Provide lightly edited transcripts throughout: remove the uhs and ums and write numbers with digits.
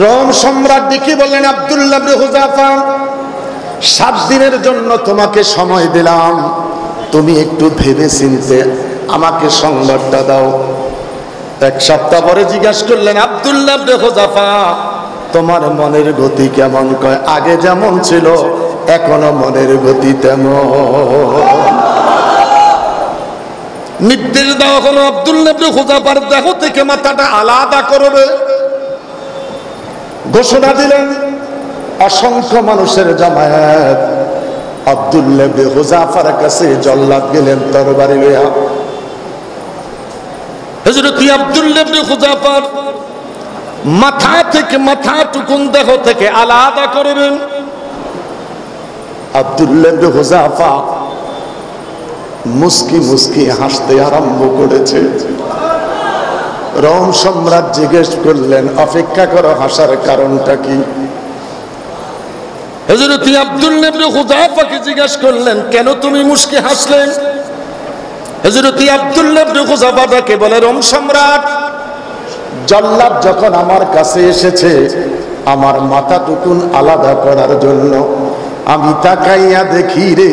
Rome সম্রাট ডেকে বললেন, আব্দুল্লাহ ইবনে হুযাফা, 7 দিনের জন্য তোমাকে সময় দিলাম, তুমি একটু ভেবে চিন্তে আমাকে সংবাদটা দাও। 1 সপ্তাহ পরে জিজ্ঞাসা করলেন, আব্দুল্লাহ ইবনে হুযাফা, তোমার মনের গতি কেমন? কয়, আগে যেমন ছিল এখনো মনের গতি তেমন। নির্দেশ দেওয়া হলো, আব্দুল্লাহ ইবনে হুযাফার দেহ থেকে মাথাটা আলাদা করবে। ঘোষণা দিলেন, অসংখ্য মানুষের জামায়াত আব্দুল্লাহ ইবনে হুযাফার কাছে জল্লাদ গেলেন তরবারি লইয়া। হযরত আব্দুল্লাহ ইবনে হুযাফার মাথা থেকে মাথাটুকুন দেহ থেকে আলাদা করবেন। আব্দুল্লাহ ইবনে হুযাফা মুস্কি মুস্কি হাসতে আরম্ভ করেছে। রোম সম্রাট জিজ্ঞেস করলেন, অপেক্ষা করো, হাসার কারণটা কি? হযরত আব্দুল্লাহ ইবনে হুযাফাকে জিজ্ঞেস করলেন, কেন তুমি মুস্কি হাসলেন? হযরত আব্দুল্লাহ ইবনে হুযাফা তাকে বলে, রোম সম্রাট, জল্লাদ যখন আমার কাছে এসেছে আমার মাথাটুকুন আলাদা করার জন্য, আমি তাকাইয়া দেখি রে,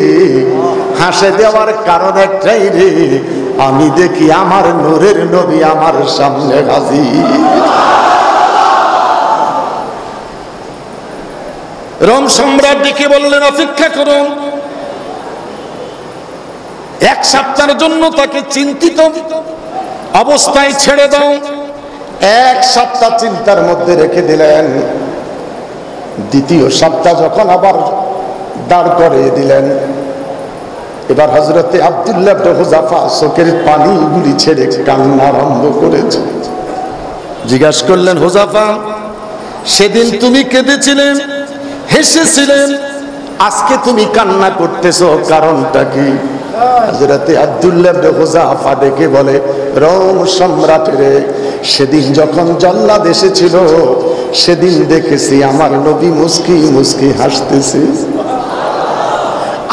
হাসে দেওয়ার কারণ একটাই রে, আমি দেখি আমার নূরের নবী আমার সামনে হাজির। রোম সম্রাট ডেকে বললেন, অপেক্ষা করুন, 1 সপ্তাহের জন্য তাকে চিন্তিত অবস্থায় ছেড়ে দাও। 1 সপ্তাহ চিন্তার মধ্যে রেখে দিলেন। 2য় সপ্তাহ যখন আবার দাঁড় করে দিলেন, এবার হযরতে আব্দুল্লাহ ইবনে হুযাফা চোখের পানিগুলি ছেড়ে কান্না আরম্ভ করেছে। জিজ্ঞাসা করলেন, হুযাফা, সেদিন তুমি কেঁদেছিলেন, হেসেছিলেন, আজকে তুমি কান্না করতেছো, কারণটা কি? হযরতে আব্দুল্লাহ ইবনে হুযাফা ডেকে বলে, রোম সম্রাটের, সেদিন যখন জল্লাদ এসেছিল সেদিন দেখেছি আমার নবী মুস্কি মুস্কি হাসতেছে,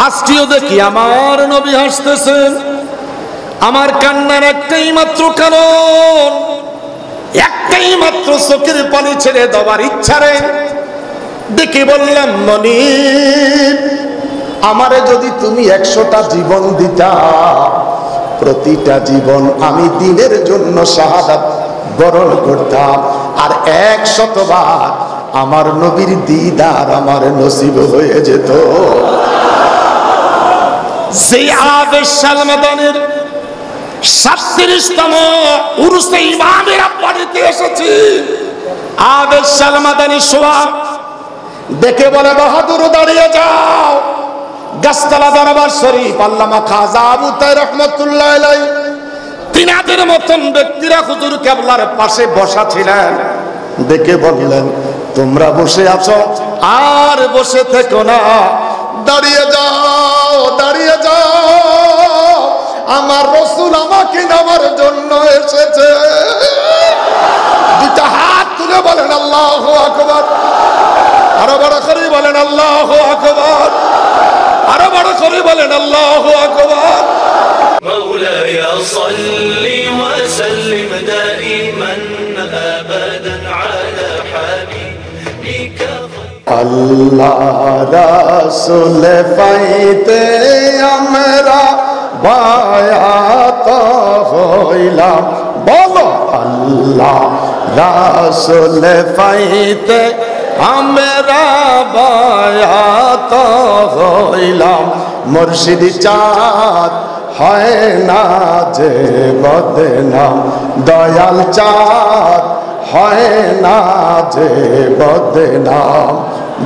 আজকেও দেখি আমার নবী হাসতেছেন। আমার কান্নার একটাই মাত্র কারণ, একটাই মাত্র চোখের পানি ছেড়ে দেওয়ার ইচ্ছা রে। দেখে বললাম, মনিব, আমারে যদি তুমি 100টা জীবন দিতা, প্রতিটা জীবন আমি দ্বীনের জন্য শাহাদাত বরণ করতাম, আর 100 বার আমার নবীর দিদার আমার নসিব হয়ে যেত। সেই আবেশ সালমাদানের 37তম উরুসে ইমামের বাড়িতে এসেছি। আবেশ সালমাদানি শোয়া দেখে বলে, বাহাদুর দাঁড়িয়ে যাও। গাছতলা দরবার শরীফ আল্লামা খাজা আবু তাই রহমতুল্লাহ আলাইহি তিনাদের মতন ব্যক্তিরা হুজুর কেবলার পাশে বসা ছিলেন। দেখে বললেন, তোমরা বসে আছো, আর বসে থেকো না, দাঁড়িয়ে যাও, দাঁড়িয়ে যাও, আমার রাসূল আমাকে নেওয়ার জন্য এসেছে। 2টা হাত তুলে বলেন আল্লাহু আকবার, আরো বড় করে বলেন আল্লাহু আকবার, আরো বড় করে বলেন আল্লাহু আকবার। مولاي صل وسلم دائما ابدا على حبيبك আল্লাহ রাসূল পাইতে আমরা বায়াত হইলাম। বলো, আল্লাহ রাসূল পাইতে আমরা বায়াত হইলাম। মুর্শিদ চাঁদ হয় না যে বদনাম, দয়াল চাঁদ হয় না যে বদনাম।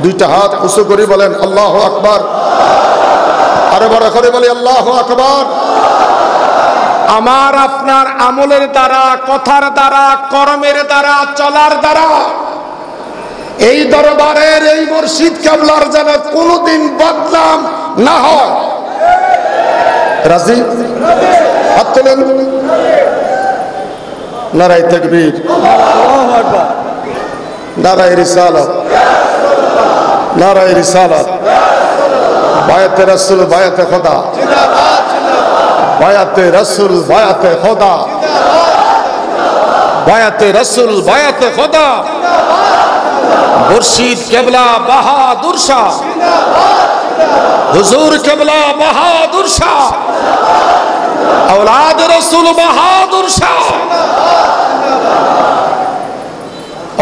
2টা হাত উঁচু করে বলেন আল্লাহু আকবার, আরো বড় করে বলি আল্লাহু আকবার। আমার আপনার আমলের দ্বারা, কথার দ্বারা, কর্মের দ্বারা, চলার দ্বারা এই দরবারের এই মুর্শিদ কেবলার যেন কোনোদিন বদনাম না হয়। রাজি? হাত তোলেন। নারায়ে তাকবীর, আল্লাহু আকবার, নারায়ে রিসালাত, নারায়ে রিসালাত, বায়াতে রাসূল, বায়াতে খোদা, বায়াতে রাসূল, বায়াতে খোদা, বায়াতে রাসূল, বায়াতে খোদা। মুর্শিদ কেবলা বাহাদুর শাহ, হুজুর কেবলা বাহাদুর শাহ, औलाद रसूल बहादुर शाह,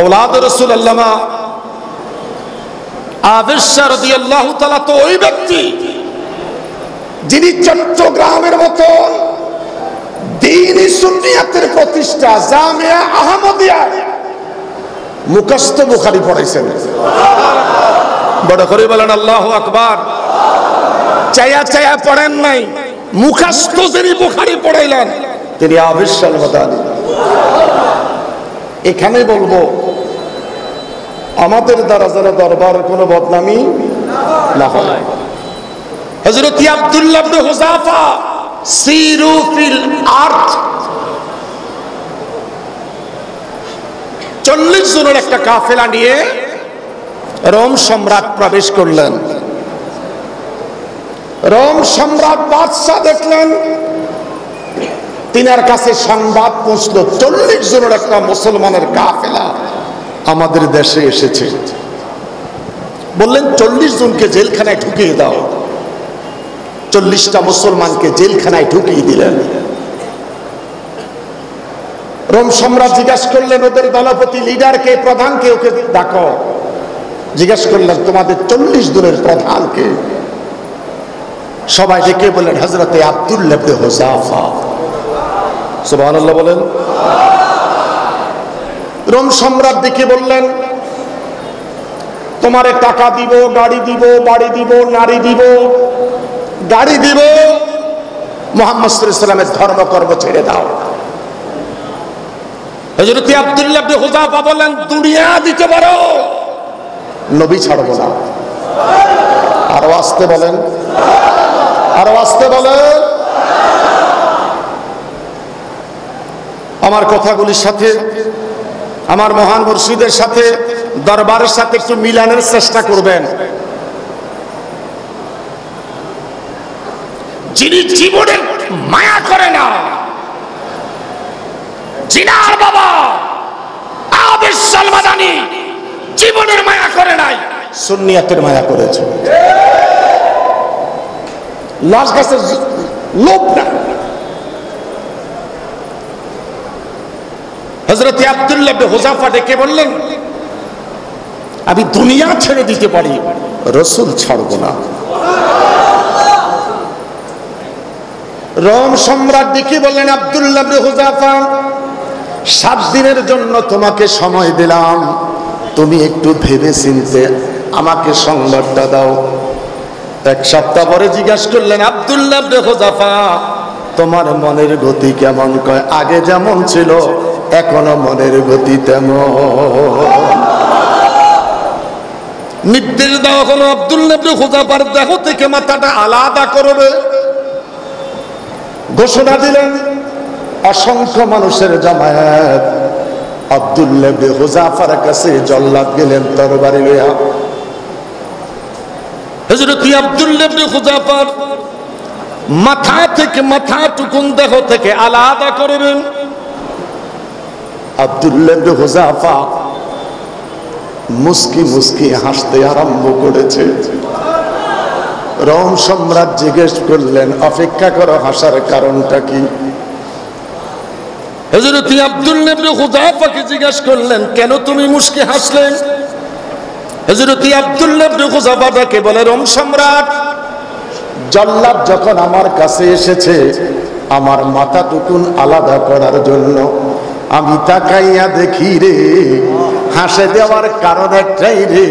औलाद रसूल अल्लामा आबिद शाह রাদিয়াল্লাহু তাআলা তো ওই ব্যক্তি যিনি চট্টগ্রামের মতো দ্বীনি সুন্নিয়াতের প্রতিষ্ঠা জামিয়া আহমদিয়া মুখস্থ বুখারী পড়াইছেন। বড় করে বলেন আল্লাহু আকবার। চায়া চায়া পড়েন নাই, মুখস্থ যিনি বুখারী পড়াইলেন তিনি আবিদ শাহ মাদানী। এখানে বলবো আমাদের দ্বারা যারা দরবার কোনো বদনামি না হয়। হযরত আব্দুল্লাহ ইবনে হুযাফা সিরু ফিল আরদ 40 জনের একটা কাফেলা নিয়ে রোম সম্রাট প্রবেশ করলেন। রোম সম্রাট বাদশাহ দেখলেন, তিনার কাছে সংবাদ পৌঁছল 40 জনের একটা মুসলমানের কাফেলা আমাদের দেশে এসেছে। বললেন 40 জনকে জেলখানায় ঢুকিয়ে দাও। 40টা মুসলমানকে জেলখানায় ঢুকিয়ে দিলেন। রোম সম্রাট জিজ্ঞাসা করলেন ওদের দলপতি লিডারকে, প্রধানকে, ওকে ডাকো। জিজ্ঞাসা করলেন তোমাদের 40 জনের প্রধানকে? সবাই ডেকে বললেন হযরতে আব্দুল্লাহ ইবনে হুযাফা। সুবহানাল্লাহ বলেন। রোম সম্রাট ডেকে বললেন তোমারে টাকা দিব, গাড়ি দিব, বাড়ি দিব, নারী দিব, গাড়ি দিব, মুহাম্মদ সাল্লাল্লাহু আলাইহি ওয়াসাল্লামের ধর্মকর্ম ছেড়ে দাও। হযরত আব্দুল্লাহ ইবনে হুযাফা বলেন দুনিয়া দিতে পারো, নবী ছাড়ব না। আরো আসতে বলেন, আরো আসতে বলেন। আমার কথাগুলির সাথে আমার মহান মুর্শিদের সাথে দরবারের সাথে একটু মিলানোর চেষ্টা করবেন। যিনি জীবনের মায়া করে না, জিনার বাবা আবিদ শাহ মাদানী জীবনের মায়া করে নাই, সুন্নিয়াতের মায়া করেছে। লাশ গাছের লোভ না। হযরত আব্দুল্লাহ ইবনে হুযাফা ডেকে বললেন আমি দুনিয়া ছেড়ে দিতে পারি, রাসূল ছাড়ব না। রোম সম্রাট ডেকে বললেন আব্দুল্লাহ ইবনে হুযাফা 7 দিনের জন্য তোমাকে সময় দিলাম, তুমি একটু ভেবে চিন্তে আমাকে সংবাদটা দাও। 1 সপ্তাহ পরে জিজ্ঞাসা করলেন আব্দুল্লাহ ইবনে হুযাফা তোমার মনের গতি কেমন? কয় আগে যেমন ছিল এখনো মনের গতি তেমন। নির্দেশ দেওয়া হলো আব্দুল্লাহ ইবনে হুযাফার দেহ থেকে মাথাটা আলাদা করবে। ঘোষণা দিলেন অসংখ্য মানুষের জামায়াত আব্দুল্লাহ ইবনে হুযাফার কাছে জল্লাদ গেলেন তরবারি লইয়া। হযরত আব্দুল্লাহ ইবনে হুযাফার মাথা থেকে মাথাটুকুন দেহ থেকে আলাদা করবেন। আব্দুল্লাহ ইবনে হুযাফা মুস্কি মুস্কি হাসতে আরম্ভ করেছে। রোম সম্রাট জিজ্ঞেস করলেন অপেক্ষা করো, হাসার কারণটা কি? হযরত আব্দুল্লাহ ইবনে হুযাফাকে জিজ্ঞেস করলেন কেন তুমি মুস্কি হাসলেন? হযরত আব্দুল্লাহ ইবনে হুযাফা তাকে বলে রোম সম্রাট জল্লাদ যখন আমার কাছে এসেছে আমার মাথাটুকুন আলাদা করার জন্য, আমি তাকাইয়া দেখি রে হাসে দেওয়ার কারণ একটাই রে,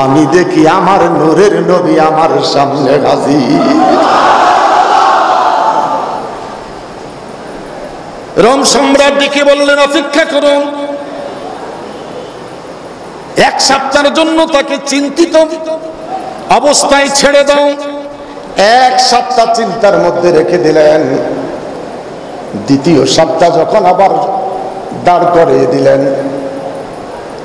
আমি দেখি আমার নূরের নবী আমার সামনে হাজির। রোম সম্রাট ডেকে বললেন অপেক্ষা করুন। 1 সপ্তাহের জন্য তাকে চিন্তিত অবস্থায় ছেড়ে দাও। 1 সপ্তাহ চিন্তার মধ্যে রেখে দিলেন। 2য় সপ্তাহ যখন আবার দাঁড় করিয়ে দিলেন,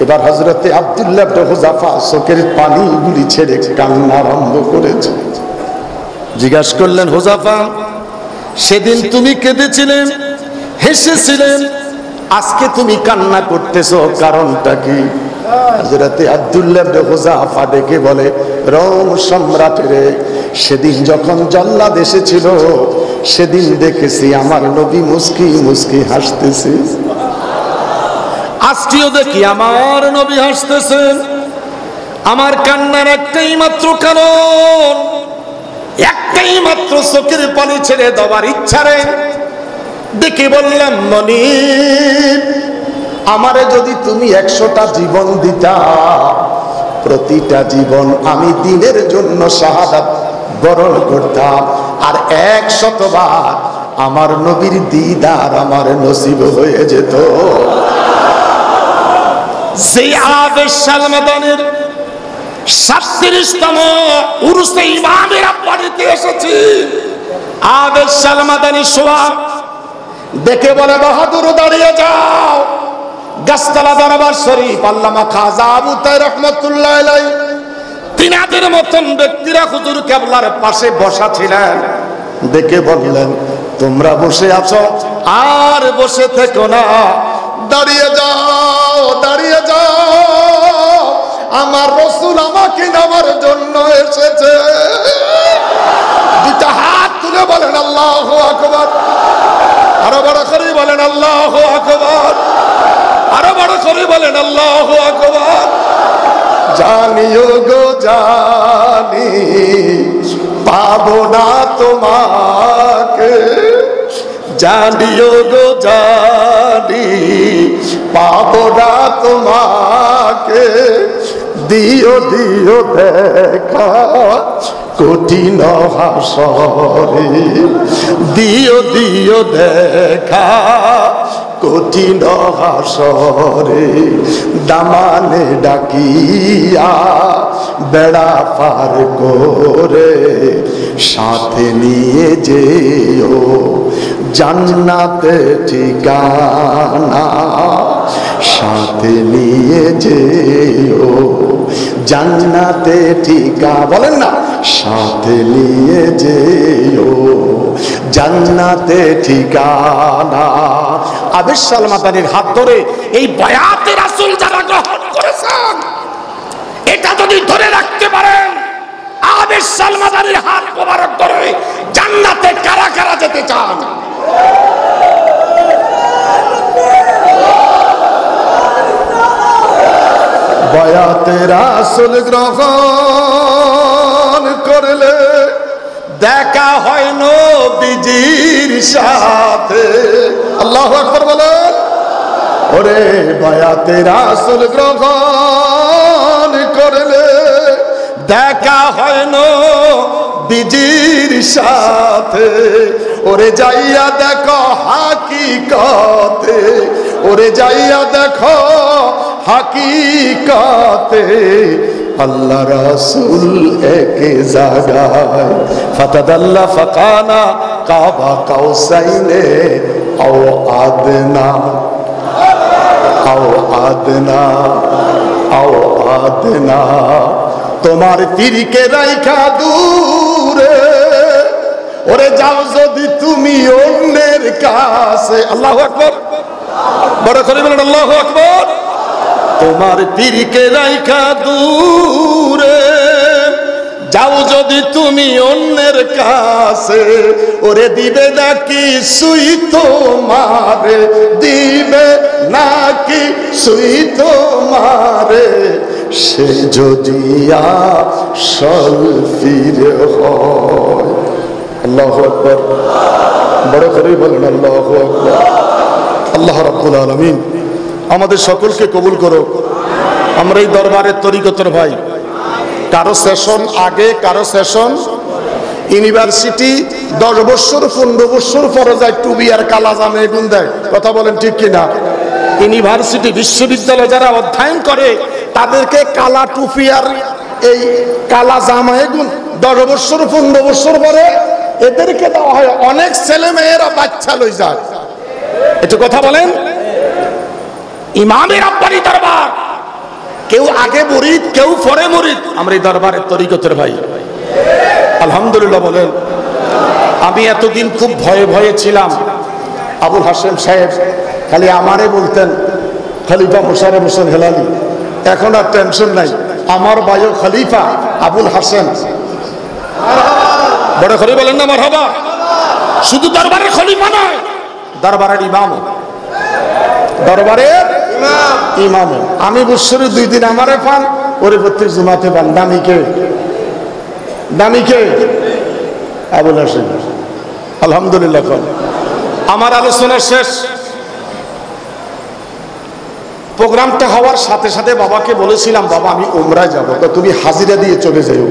এবার হযরতে আব্দুল্লাহ ইবনে হুযাফা চোখের পানিগুলি ছেড়ে কান্না আরম্ভ করেছে। জিজ্ঞাসা করলেন হুযাফা সেদিন তুমি কেঁদেছিলেন, হেসেছিলেন, আজকে তুমি কান্না করতেছো, কারণটা কি? হযরত আব্দুল্লাহ ইবনে হুযাফা ডেকে বলে, রোম সম্রাটের সেদিন যখন জল্লাদ এসেছিল সেদিন দেখেছি আমার নবী মুস্কি মুস্কি হাসতেছে, আজকেও দেখি আমার নবী হাসতেছেন। আমার কান্নার একটাই মাত্র কারণ, একটাই মাত্র চোখের পানি ছেড়ে দেওয়ার ইচ্ছা রে। দেখে বললাম, মনির আমারে যদি তুমি 100টা জীবন দিতা, প্রতিটা জীবন আমি দ্বীনের জন্য শাহাদাত বরণ করতাম, আর 100 বার আমার নবীর দিদার আমার নসিব হয়ে যেত। সেই আবেশ সালমাদানের 37তম উরুসে ইমামের বাড়িতে এসেছি। আবেশ সালমাদানি শোয়া দেখে বলে, বাহাদুর দাঁড়িয়ে যাও। গাছতলা দরবার শরীফ আল্লামা খাজা আবু তাই রহমাতুল্লাহ আলাইহি তিনাদের মতন ব্যক্তিরা হুজুর কেবলার পাশে বসা ছিলেন। দেখে বললেন, তোমরা বসে আছো আর বসে থেকো না, দাঁড়িয়ে যাও, দাঁড়িয়ে যাও, আমার রাসূল আমাকে নেওয়ার জন্য এসেছে। দুটা হাত তুলে বলেন আল্লাহু আকবার, আরো বড় করে বলেন আল্লাহু আকবার, আরো বড় করে বলেন আল্লাহু আকবার। জানিও গো জানি পাবো না তোমাকে, জানিও গো জানি পাবো না তোমাকে, দিও দিও দেখা কঠিন হাসরে, দিও দিও দেখা কঠিন হাসরে, দামানে ডাকিয়া বেড়া পার করে সাথে নিয়ে যেও জান্নাতে ঠিকানা, সাথে নিয়ে যেও জান্নাতে ঠিকানা। বলেন না, সাথে নিয়ে যেও জান্নাতে ঠিকানা। আবেশ সালমাদানির হাত ধরে এই বায়াতে রাসূল যারা গ্রহণ করেছেন, এটা যদি ধরে রাখতে পারেন, আবেশ সালমাদানির হাত মোবারক ধরে জান্নাতে কারা কারা যেতে চান? বায়াতে রাসূল গ্রহণ করলে দেখা হয় নবীজির সাথে। আল্লাহু আকবার বলেন। ওরে বায়াতে রাসূল গ্রহণ করলে দেখা হয় নবীজির সাথে, ওরে যাইয়া দেখো হাকিকতে, ওরে যাইয়া দেখো হাকিকতে, আল্লাহ রাসূল এক জায়গায় ফাতাদাল্লা ফাকানা কাবা কাউসাইনে আও আদনা, আও আদনা, আও আদনা। তোমার তীরকে রাইখা দূরে, ওরে যাও যদি তুমি অন্যের কাছে। আল্লাহু আকবার, বড় করে বলেন আল্লাহু আকবার। তোমার তীরকে রাইখা দূরে, যাও যদি তুমি অন্যের কাছে, ওরে দিবে নাকি সুই তোমারে, দিবে নাকি সুই তোমারে, সে যদি আসল ফিরে হয়। আল্লাহু আকবার, বড় করে বলেন আল্লাহু আকবার। আল্লাহ রাব্বুল আলামিন আমাদের সকলকে কবুল করো। আমরা এই দরবারের তরিকতের ভাই, কারো সেশন আগে, কারো সেশন ইউনিভার্সিটি 10 বছর 15 বছর পরে যায় টুবি আর কালা জামে এগুন দেয়। কথা বলেন ঠিক কিনা? ইউনিভার্সিটি বিশ্ববিদ্যালয় যারা অধ্যয়ন করে তাদেরকে কালা টুপি আর এই কালা জামা এগুন 10 বছর 15 বছর পরে এদেরকে দেওয়া হয়। অনেক ছেলে মেয়েরা বাচ্চা লই যায়। একটু কথা বলেন। ইমামের আব্বারি দরবার, কেউ আগে মুরিদ কেউ পরে মুরিদ। আমরা এই দরবারের তরিকতের ভাই, আলহামদুলিল্লাহ বলেন। আমি এতদিন খুব ভয়ে ভয়ে ছিলাম। আবুল হাশেম সাহেব খালি আমারে বলতেন খলিফা মোশাররফ হোসেন হেলালি, এখন আর টেনশন নাই। আমার ভাইও খলিফা আবুল হাসান, বড় খলিফা বলেন না মারহাবা। শুধু দরবারের খলিফা নয়, দরবারের ইমাম, দরবারের ইমাম। আমি বছরে 2 দিন আমারে পান, ওরে প্রত্যেক জুমাতে পান। দামিকে দামিকে আবুল হাসান। আলহামদুলিল্লাহ। আমার আলোচনা শেষ। প্রোগ্রামটা হওয়ার সাথে সাথে বাবাকে বলেছিলাম, বাবা আমি উমরায় যাবো, তো তুমি হাজিরা দিয়ে চলে যাও।